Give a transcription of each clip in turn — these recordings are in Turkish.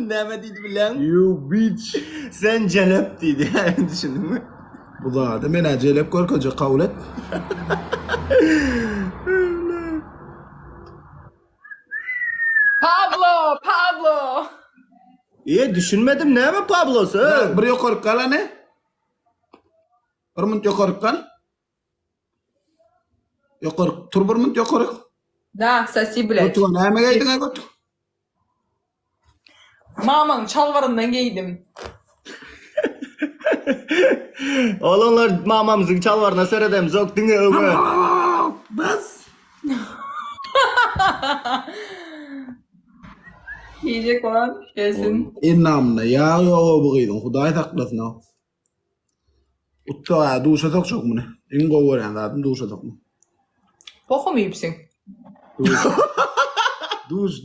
Ne dedi bilen? You bitch. Sen celep dedi yani düşündün mü? Bu da da men acelep korkunca kabul et. Pablo, Pablo. İyi düşünmedim ne mi Pablo'su? Bir yukarı kal ne? Bir mınt yukarı kal. Yukarı tur bir mınt yukarı. Da, sesi bile. Otu ne mi geldin ha otu? Mamam çalvarından giydim. Olanlar mamamızın çalvarına seyredem zok dinle ömü. Bas. Yiyecek olan gelsin. İnnamna ya yo bu giydin. Huday saklasın ha. Utta duşa sok çok mu ne? İngo var yani zaten duşa sok mu? Poku mu yiyipsin?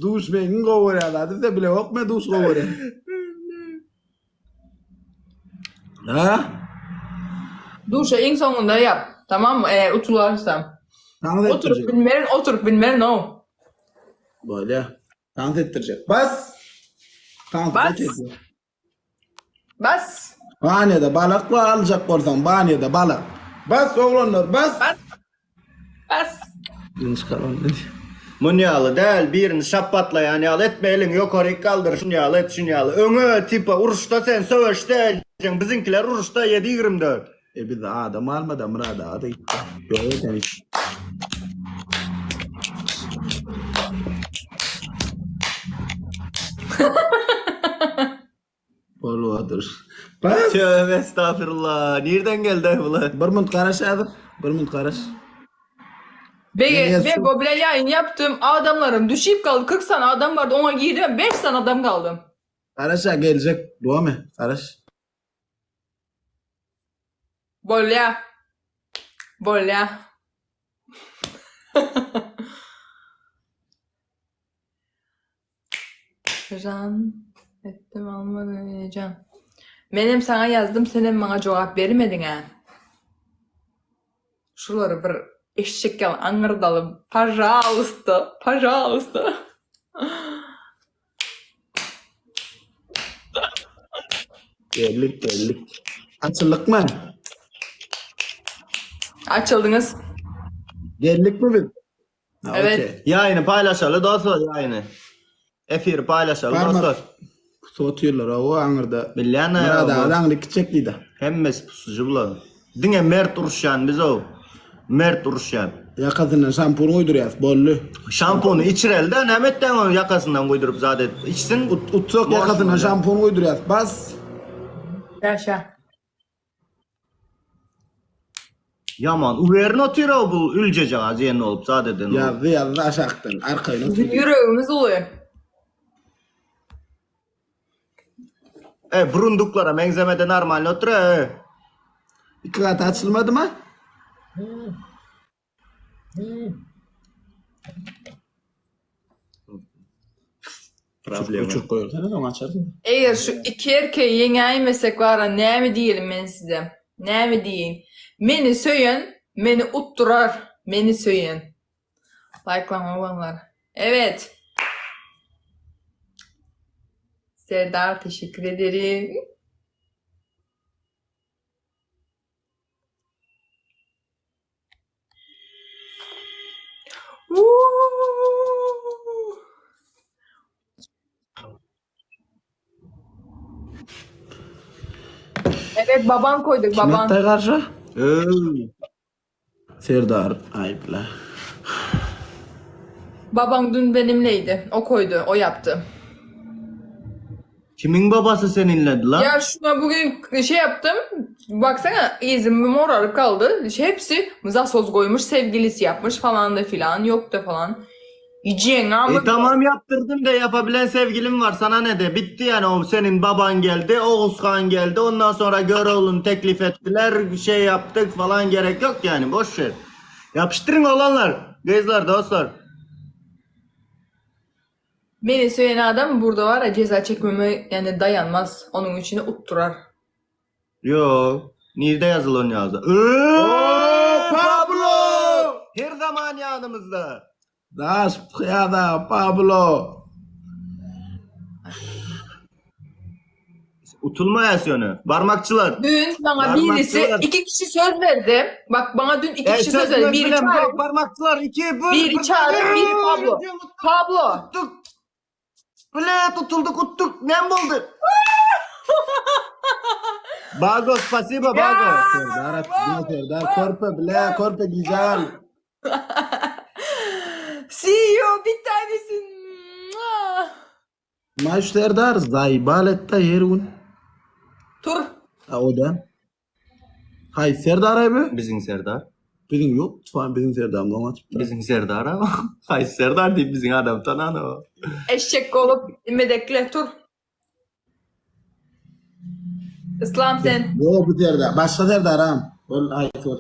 Duş be ingo var yani zaten de bile yok mu duş var yani. Ha? Duşa en sonunda yap. Tamam mı? Eğer utularsam. Dans Oturup ettirecek. bilmerin o. Böyle. Dans ettirecek. Bas. Dans Bas. ettirecek. Bas. Banyoda balık var alacak olsan banyoda balık. Bas oğlanlar bas. Bas. Bas. Yunus kalan ne diyor? Munyalı değil birini şapatla yani al etme elin yukarı kaldır şunyalı et şunyalı. Öngü tipa uruşta sen savaşta edeceksin. Bizimkiler uruşta 7-24. Bir de adam almadı mırada adı. Yok yani. Bolwadır. Bas. Tövbe estağfurullah. Nereden geldi bu lan? Bir mınt karaş adı. Bir mınt karaş. Ve Goble yayın yaptım. Adamlarım düşüp kaldı. 40 tane adam vardı. Ona girdim. 5 tane adam kaldım. Karaş'a gelecek. Dua mı? Karaş. Bolya. Bolya. Can. Ettim almadı can. Benim sana yazdım. Senin bana cevap vermedin ha. Şuraları bir eşek yalan angırdalım. Пожалуйста. Пожалуйста. Geldik. Açılık mı? Açıldınız. Geldik mi biz? Ha, Evet. okey. Yayını paylaşalı dostlar yayını. Efir paylaşalı Parmak. dostlar. Soğutuyorlar o anırda. Bilen ya Mırada bu. adam küçükliydi. Hemmes pusucu bulan. Dine Mert Uruşyan biz o. Mert Uruşyan. Yakasından şampun uyduruyoruz bollu. Şamponu içirelden hemetten onu yakasından koydurup zaten içsin. Utsok yakasından şampun uyduruyoruz. Bas. Yaşa. Yaman. Uverin atıyor bu ülcece gaziyen olup zaten. Yazdı aşaktın. Arkayı nasıl? Yüreğimiz oluyor. Burunduklara menzemede normal oturuyor. İki kat açılmadı mı? Problem. Uçuk koyuyor. Sen ne zaman açarsın? Eğer şu iki erkeği yengeymesek var ya ne mi diyelim ben size? Ne mi diyeyim? Beni söyleyin, beni utturar. Beni söyleyin. Like'lama olanlar. Evet. Serdar teşekkür ederim. Woo! Evet baban koyduk baban. Kime karşı? Ey. Serdar. Ayıpla. Babam dün benimleydi. O koydu, o yaptı. Kimin babası seninledi lan? Ya şuna bugün şey yaptım. Baksana izim morarıp kaldı. Hepsi mızah söz koymuş, sevgilisi yapmış falan da filan. Yok da falan. Yiyeceğin ama. Tamam yaptırdım da yapabilen sevgilim var sana ne de bitti yani o senin baban geldi Oğuzhan geldi ondan sonra Göroğlu'nu teklif ettiler şey yaptık falan gerek yok yani boş ver. Yapıştırın olanlar kızlar dostlar. Beni söyleyen adam burada var ya ceza çekmeme yani dayanmaz. Onun içine utturar. Yo nerede yazılı onun yazdı? Pablo! Her zaman yanımızda. Das piyada Pablo. Utulma yasyonu. Barmakçılar. Dün bana Parmakçılar. birisi 2 kişi söz verdi. Bak bana dün 2 kişi söz verdi. Biri Çağrı, Parmakçılar 2. biri Çağrı, biri Pablo. Pablo. Tuttuk. Bile tutulduk uttuk. Nem oldu? Bago spasiba bago. Serdar, Serdar, korpe bile, korpe güzel. CEO bir tanesin. Maç Serdar, zaybaletta yerun. Tur. O da. Hay Serdar abi. Bizim Serdar. Bizim yok. Lütfen bizim Serdar mı? Bizim Serdar ama. Hay Serdar değil bizim adam tanan o. Eşek olup medekle tur. İslam sen. Yok bu Serdar. Başka Serdar ha. Ay sor.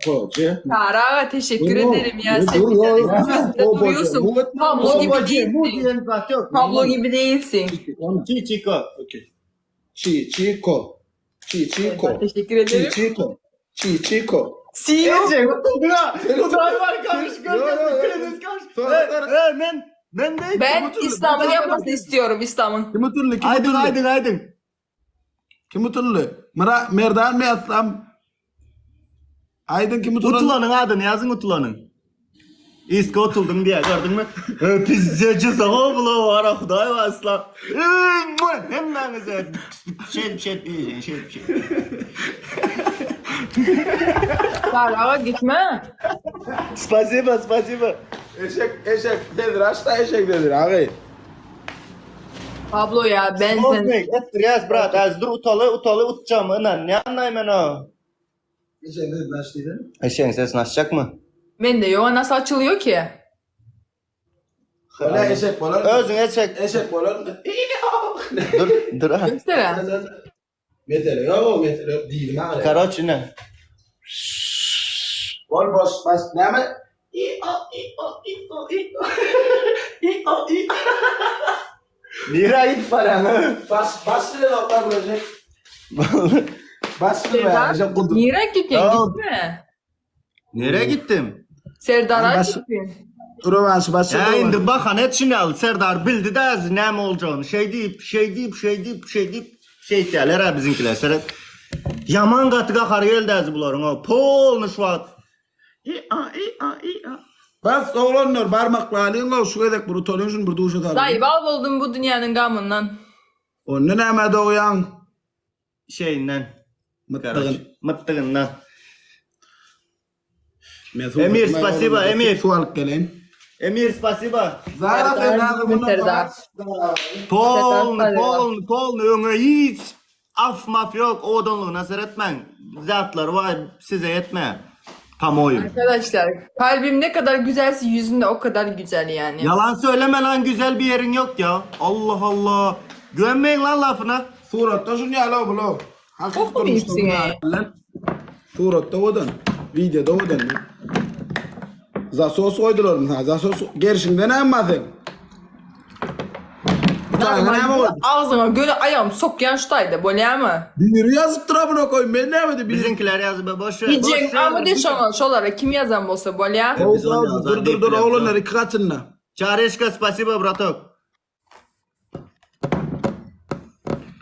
Koçu. Tara teşekkür ederim ya. Dur, Sen dur, bir dur. tanesin. Sözünde O duruyorsun. boca, Pablo gibi Bu değilsin. diyen zat yok. Pablo gibi değilsin. Çiçiko. Chico. Chico. Teşekkür ederim. Chico. CEO. Çay var karış göreceğiz. Ben de. Ben İslam'ın yapmasını istiyorum. İslam'ın. Kim utullu? Aydın. Kim utullu? Merdan mı aslam? Aydın kim utullu? Utulanın adını yazın Utulanın. İska otuldum diye gördün mü? Pizzacı sana bula var ah Huday ve aslan. Hemen güzel. Şey. Tara gitme. Spasiba. Eşek nedir? Haşta eşek nedir abi? Pablo ya ben sen. Sosnek, etriyaz brat. Azdır utalı utacağım. Inan ne anlayayım ben o? Eşek nedir? Haştaydı. Eşeğin sesini açacak mı? Ben de yok nasıl açılıyor ki? Öyle eşek bolar. Özün eşek. Eşek bolar. Dur ha. Göster. Metre yok metre değil mi? Karoç ne? Bol bas ne mi? Lira git paranı. Bas ne nokta bulacak? Bas ne Serdar, verecek kudu? nereye gittin? Ya. Gitme. Nereye gittim? Serdar'a Baş- gittin. Rövanş bas. Ya indi bakan etçini al. Serdar bildi de az ne mi olacağını. Şey deyip şey derler ha bizimkiler. Serdar. Yaman katı kakar geldi az bunların o. Polmuş vat. Bas oğlanlar parmaklarıyla şu kadar bunu tanıyorsun burada uşak abi. Zayıbal oldum bu dünyanın gamından. Onun ne de uyan? Şeyinden. Mıttığın. Mıttığından. Mesut Emir, Bey, spasiba, oğlum, Emir. Su alıp geleyim. Emir spasiba. Zara Fernando bunu Serdar. Polnu öne hiç af maf yok. Odunluğu nasır etmen. Zatları var size yetme. Kamuoyu. Arkadaşlar kalbim ne kadar güzelse yüzünde o kadar güzel yani. Yalan söyleme lan güzel bir yerin yok ya. Allah Allah. Güvenmeyin lan lafına. Suratta şunu yala bunu. Of mu diyeyim Suratta odan. Videoda odan. Zasos oydular ha. Zasos gerçekten ne yapmadın? Ne mi oldu? Ağzına göre ayağım sok yanıştaydı böyle mi? Bir yazıp trabına koyun. Ben ne yapmadım? Bizimkiler yazı be boş ver. Diyeceğim ama de şolara kim yazan olsa böyle. Dur oğlanlar iki katınla. Çareşka spasiba bratok.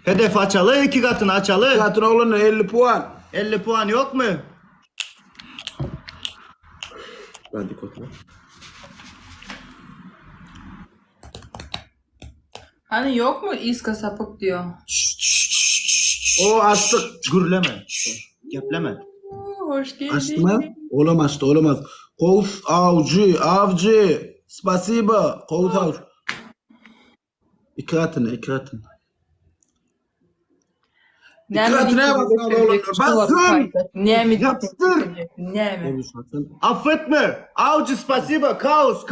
Hedef açalı 2 katını açalı. Katın oğlanlar 50 puan. 50 puan yok mu? Hadi kokla. Hani yok mu iska sapık diyor. O açtık. Gürleme. Gepleme. Hoş geldin. Açtı mı? Olamaz. Kovus avcı. Spasiba. Kovus avcı. İki katına. İkratine basın oğlum. Basın. Ne mi? Yaptır. Ne mi? Affetme. Avcı spasiba. Kaos.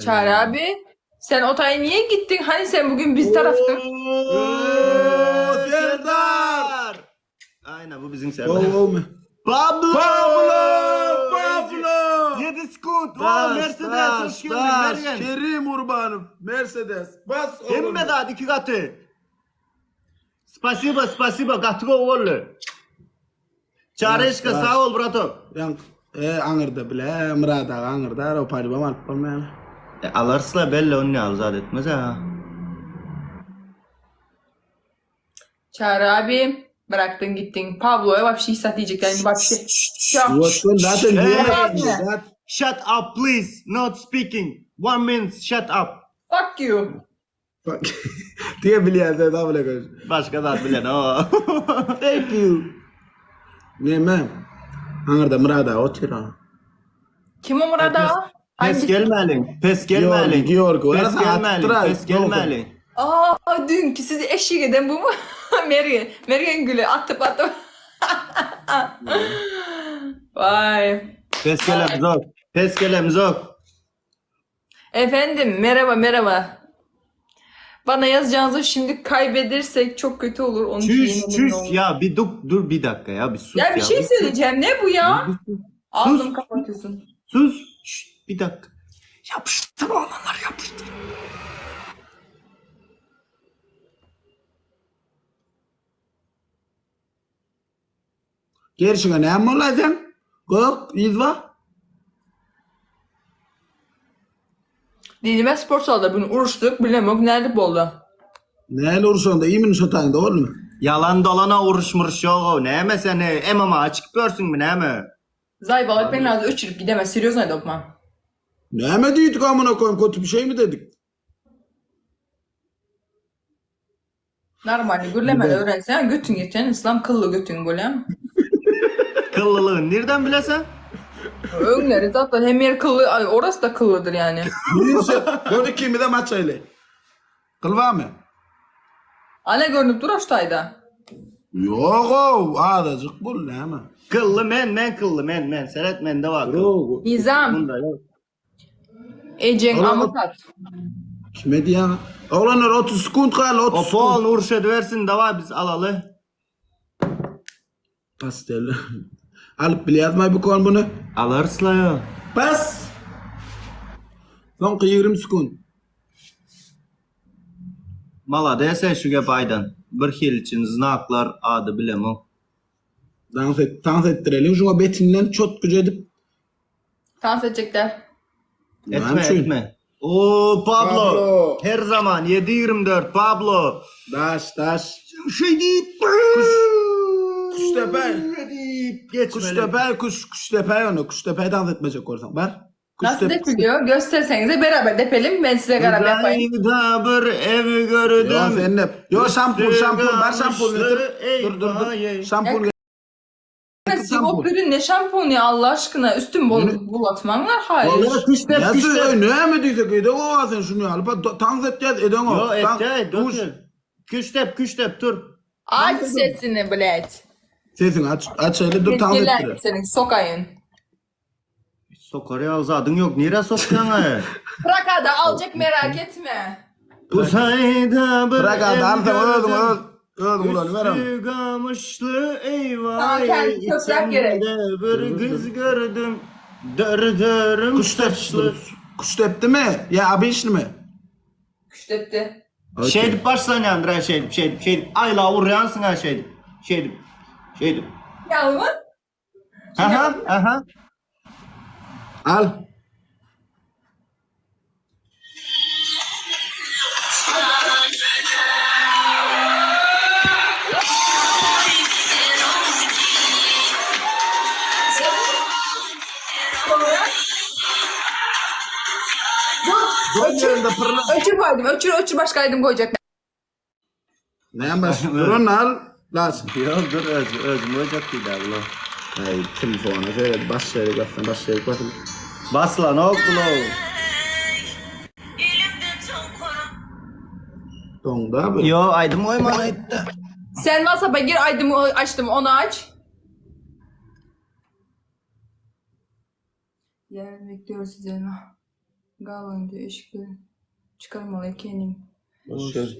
Çağrı abi. Sen otaya niye gittin? Hani sen bugün biz taraftın. Serdar. Aynen bu bizim Serdar. Olma. Pablo. 7 skut. Mercedes. Hoş geldin. Meryem. Kerim Urbanov. Mercedes. Bas oğlum. Emme daha 2 katı. Spasiba. Katı oğlu. Çareşka sağ ol brato. Yang angırda bile. Mırada angırda. O pari bama alıp olmayan. Alarsla belli onu al zat etmez ha. Çağrı abi bıraktın gittin. Pablo'ya bak bir şey diyecekler. Bak bir şey. What's zaten Hey. diyemezsin. Shut up please. Not speaking. 1 minute shut up. Fuck you. Bak. Diyebiliyor da daha böyle konuş. Başka da bilen o. Thank you. Ne mem? Hangarda Murada otira. Kim o Murat'a? Pes Hangisi? gelmelin. Pes gelmelin. Georg, Pes orası gelmelin. attıra, Pes gelmelin. Aa dünkü sizi eşlik eden bu mu? Meryem. Meryem Gül'ü atıp. Vay. Pes gelem zor. Pes gelem zor. Efendim merhaba. Bana yazacağınızı şimdi kaybedersek çok kötü olur. Onun için Çüş yemin çüş olun. ya bir dur bir dakika ya bir sus Ya bir şey söyleyeceğim. Ne bu ya? Ağzımı Sus. kapatıyorsun. Sus. Şşt, bir dakika. Yapıştır olanlar yapıştır. Gerçekten ne mi olacaksın? Kork, izva. Dilime spor saldı. Bunu uğraştık. Bilemem. Nerede oldu? Neyle uğraşıyorsun da iyi mi satayım da oğlum? Yalan dolana uğraşmırış yok. Ne mi seni? MMA açık görsün mü ne mi? Zay balık beni lazım. Öçürüp gidemez. Seriyoz ne dokma. Ne mi dedik amına koyayım, kötü bir şey mi dedik? Normalde gürlemeden Evet. öğrensen götün geçen İslam kıllı götün gülem. Kıllılığın nereden bilesen? Önleri zaten hem yer kıllı. Ay, orası da kıllıdır yani. Neyse, böyle kimi de maç öyle. Kılva mı? Ana görünüp dur aştayda. Yok o, ağdacık bul ne mi? Kıllı men kıllı men. Seret men de var. Yok. Nizam. Bunda yok. Ecen Oğlum. amutat. Kime diye? Oğlanlar 30 sekund kaldı, 30 O sekund. puan uğraşa versin de var biz alalı. Pastel. Alıp bile yazmayı bu konu bunu. Alırsla ya. Pas. Son 20 sekund. Mala dese şu gep aydan. Bir hil için znaklar adı bilemem. Dans ettirelim. Şuna betinden çok güç edip. Dans edecekler. Etme Namçın. etme. Oo Pablo. Pablo. Her zaman 7-24 Pablo. Daş. Şey deyip. Kuştepe. Deyip geçmeli. Kuştepe onu. Kuştepe'ye dans etmeyecek olsan. Var. Nasıl depiliyor? Göstersenize beraber depelim. Ben size beraber yapayım. Uzayda bir ev Yo gördüm. sen ne? Yo şampul. Ver şampul getir. Ey Dur. vay. Şampul getir. Sigop ürün ne şampiyonu ya Allah aşkına. Üstüm bulatmanlar hayır. Vallahi küştep Nasıl ne mi diyecek? Ede o sen şunu alıp dans edeceğiz. Eden o. Yo Dans- et Kuş. Küştep dur. Aç sesini bilet. Sesini aç öyle dur dans Gelen ettir. senin sokayın. Sokarya uzadın yok. Nereye sokacaksın ha? Praka'da alacak merak etme. Uzayda bir Bırak ev adam sen gördüm. öldüm ulan ver onu. Üstü gamışlı eyvah. Tamam, kendi kökler gerek. İçinde bir kız gördüm. Dördürüm saçlı. Kuştepti mi? Ya abi işli mi? Küştetti. Okey. Şeydip başlan yandıra şeydip. Ayla uğrayansın ha şeydip. Yalnız. Aha. Al. Öçür koydum. Öçür başka item koyacak. Ne baş? Durun al. Lazım. Yok dur özüm olacak değil Allah. Ay telefonu şöyle başlayalım. Bas lan oğlum. Donda abi. Yo aydım oyma etti. Sen WhatsApp'a gir item'ı açtım onu aç. Yarın bekliyoruz sizi. Galın diyor eşikleri. Çıkarmalı kendim.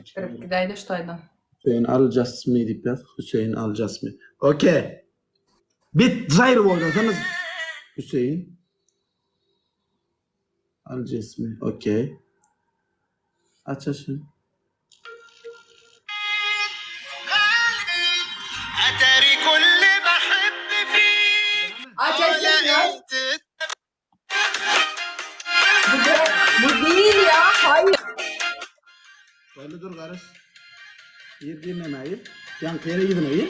Çıkarıp gideydi ştaydan. Hüseyin alacağız mı deyip yaz. Hüseyin alacağız mı? Okey. Bit zayır oynasınız. Hüseyin. Alacağız mı? Okey. Aç şunu. أتاري كل بحب فيه Aç ya. Bu değil ya. Hayır. Şöyle dur karış. Yerden emeği. Yankı yere gitmeyi.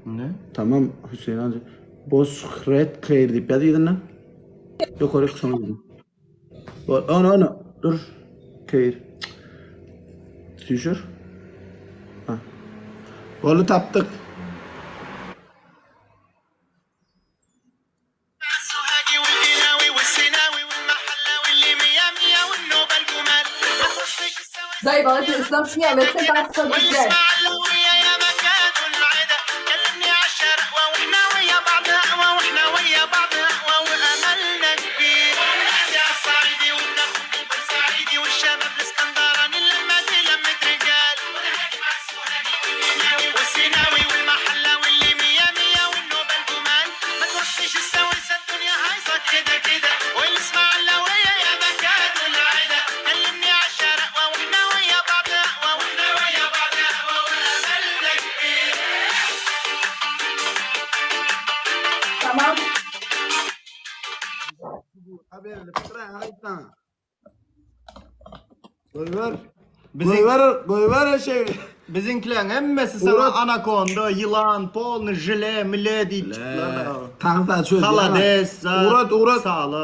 Ne? Tamam Hüseyin amca. Bozkret kayır deyip yazı gidin lan. Yok oraya kuşana gidin. Onu. Dur. Kayır. Düşür. Ha. Golü taptık. السوهاجي والقناوي والسيناوي والمحلاوي اللي مية مية والنوبة الجمال ما تخشش السواسي Dayı bana bir ıslam şunu anlatsa ben sana diyeceğim. والاسماعيلوية يا مكان العدا كلمني عالشرقوة واحنا ويا بعض قهوة واحنا ويا بعض قهوة واملنا كبير نحكي عالصعيدي وناخد بالصعيدي والشباب الاسكندراني اللمة دي لمة رجال ونحكي مع السوهاجي والقناوي والسيناوي والمحلاوي اللي مية مية والنوبة الجمال ما تخشش السويسة الدنيا هايصة كده كده والاسماعيلوية يا مكان العدا كلمني عالشرقوة واحنا ويا بعض قهوة واحنا ويا بعض قهوة واملنا كبير Tamam. Haberle fıkra haytan. Koy Bizim- ver şey. Bizimkilerin hemmesi sana Uğrat- anakonda, yılan, polnu, jile, mile deyip çıktılar. Kanka çöz. Kalades, Uğrat. sağlı.